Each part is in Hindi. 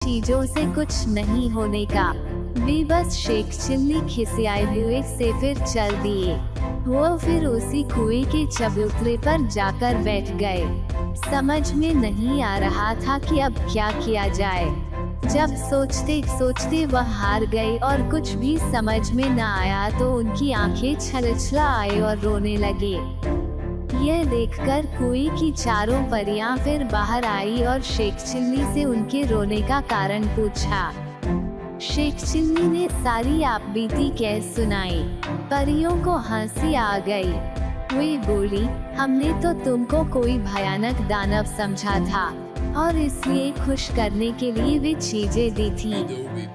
चीजों से कुछ नहीं होने का। बेबस शेख चिल्ली खिसियाए हुए से फिर चल दिए। वो फिर उसी कुएं के चबूतरे पर जाकर बैठ गए। समझ में नहीं आ रहा था कि अब क्या किया जाए। जब सोचते सोचते वह हार गए और कुछ भी समझ में न आया तो उनकी आंखें छलछला आए और रोने लगे। यह देखकर कुएं की चारों परियां फिर बाहर आई और शेख चिल्ली से उनके रोने का कारण पूछा। शेख चिल्ली ने सारी आपबीती कह सुनाई। परियों को हंसी आ गई। वे बोली, हमने तो तुमको कोई भयानक दानव समझा था और इसलिए खुश करने के लिए वे चीजें दी थी,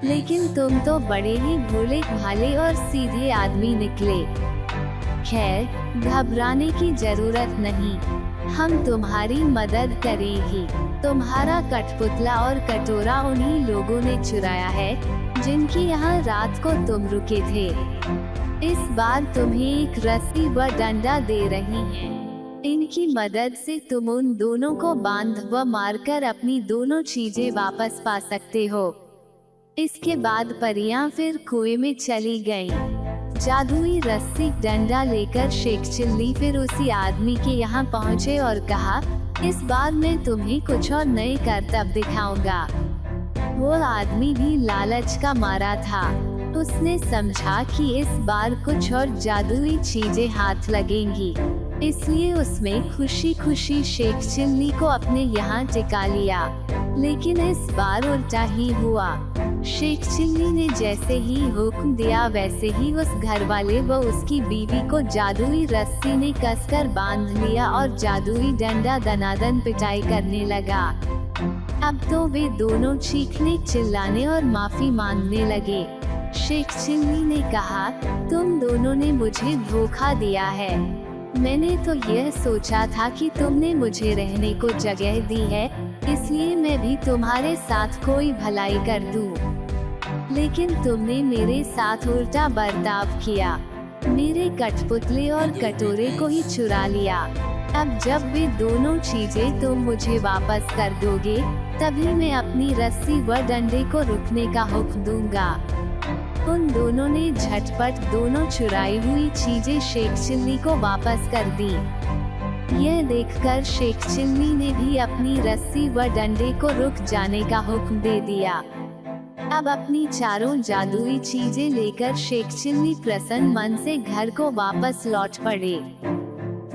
लेकिन तुम तो बड़े ही भोले भाले और सीधे आदमी निकले। खैर, घबराने की जरूरत नहीं, हम तुम्हारी मदद करेंगे। तुम्हारा कठपुतला और कटोरा उन्हीं लोगों ने चुराया है जिनकी यहाँ रात को तुम रुके थे। इस बार तुम्हें एक रस्सी व डंडा दे रही हैं। इनकी मदद से तुम उन दोनों को बांध व मारकर अपनी दोनों चीजें वापस पा सकते हो। इसके बाद परियां फिर कुएं में चली गईं। जादुई रस्सी डंडा लेकर शेख चिल्ली फिर उसी आदमी के यहाँ पहुँचे और कहा, इस बार मैं तुम्हें कुछ और नए करतब दिखाऊंगा। वो आदमी भी लालच का मारा था। उसने समझा कि इस बार कुछ और जादुई चीजें हाथ लगेंगी, इसलिए उसमें खुशी खुशी शेख चिल्ली को अपने यहाँ टिका लिया। लेकिन इस बार उल्टा ही हुआ। शेख चिल्ली ने जैसे ही हुक्म दिया वैसे ही उस घरवाले व उसकी बीवी को जादुई रस्सी ने कसकर बांध लिया और जादुई डंडा दनादन पिटाई करने लगा। अब तो वे दोनों चीखने चिल्लाने और माफी मांगने लगे। शेख चिल्ली ने कहा, तुम दोनों ने मुझे धोखा दिया है। मैंने तो यह सोचा था कि तुमने मुझे रहने को जगह दी है, इसलिए मैं भी तुम्हारे साथ कोई भलाई कर दूं। लेकिन तुमने मेरे साथ उल्टा बर्ताव किया। मेरे कठपुतले और कटोरे को ही चुरा लिया। अब जब वे दोनों चीजें तुम मुझे वापस कर दोगे, तभी मैं अपनी रस्सी व डंडे को रुकने का हुक्म दूंगा। उन दोनों ने झटपट दोनों चुराई हुई चीजें शेख चिल्ली को वापस कर दी। यह देखकर शेख चिल्ली ने भी अपनी रस्सी व डंडे को रुक जाने का हुक्म दे दिया। अब अपनी चारों जादुई चीजें लेकर शेख चिल्ली प्रसन्न मन से घर को वापस लौट पड़े।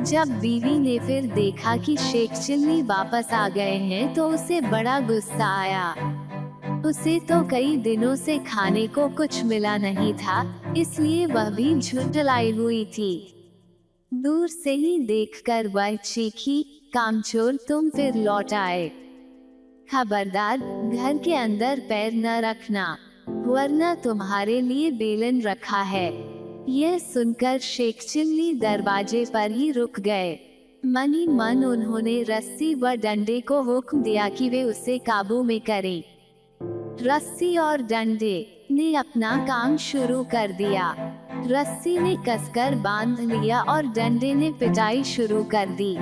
जब बीवी ने फिर देखा कि शेख चिल्ली वापस आ गए हैं तो उसे बड़ा गुस्सा आया। उसे तो कई दिनों से खाने को कुछ मिला नहीं था, इसलिए वह भी झुंझलाई हुई थी। दूर से ही देखकर वह चीखी, कामचोर तुम फिर लौट आए। खबरदार, घर के अंदर पैर न रखना, वरना तुम्हारे लिए बेलन रखा है। यह सुनकर शेख चिल्ली दरवाजे पर ही रुक गए। मन ही मन उन्होंने रस्सी व डंडे को हुक्म दिया कि वे उसे काबू में करें। रस्सी और डंडे ने अपना काम शुरू कर दिया। रस्सी ने कसकर बांध लिया और डंडे ने पिटाई शुरू कर दी।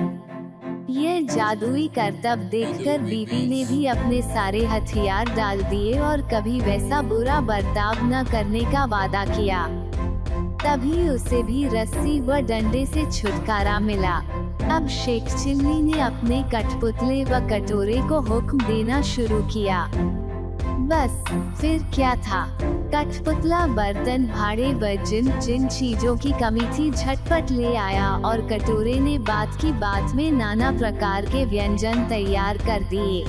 यह जादुई करतब देखकर बीवी ने भी अपने सारे हथियार डाल दिए और कभी वैसा बुरा बर्ताव न करने का वादा किया। तभी उसे भी रस्सी व डंडे से छुटकारा मिला। अब शेख चिल्ली ने अपने कठपुतले व कटोरे को हुक्म देना शुरू किया। बस फिर क्या था, कठपुतला बर्तन भाड़े व जिन चीजों की कमी थी झटपट ले आया और कटोरे ने बात की बात में नाना प्रकार के व्यंजन तैयार कर दिए।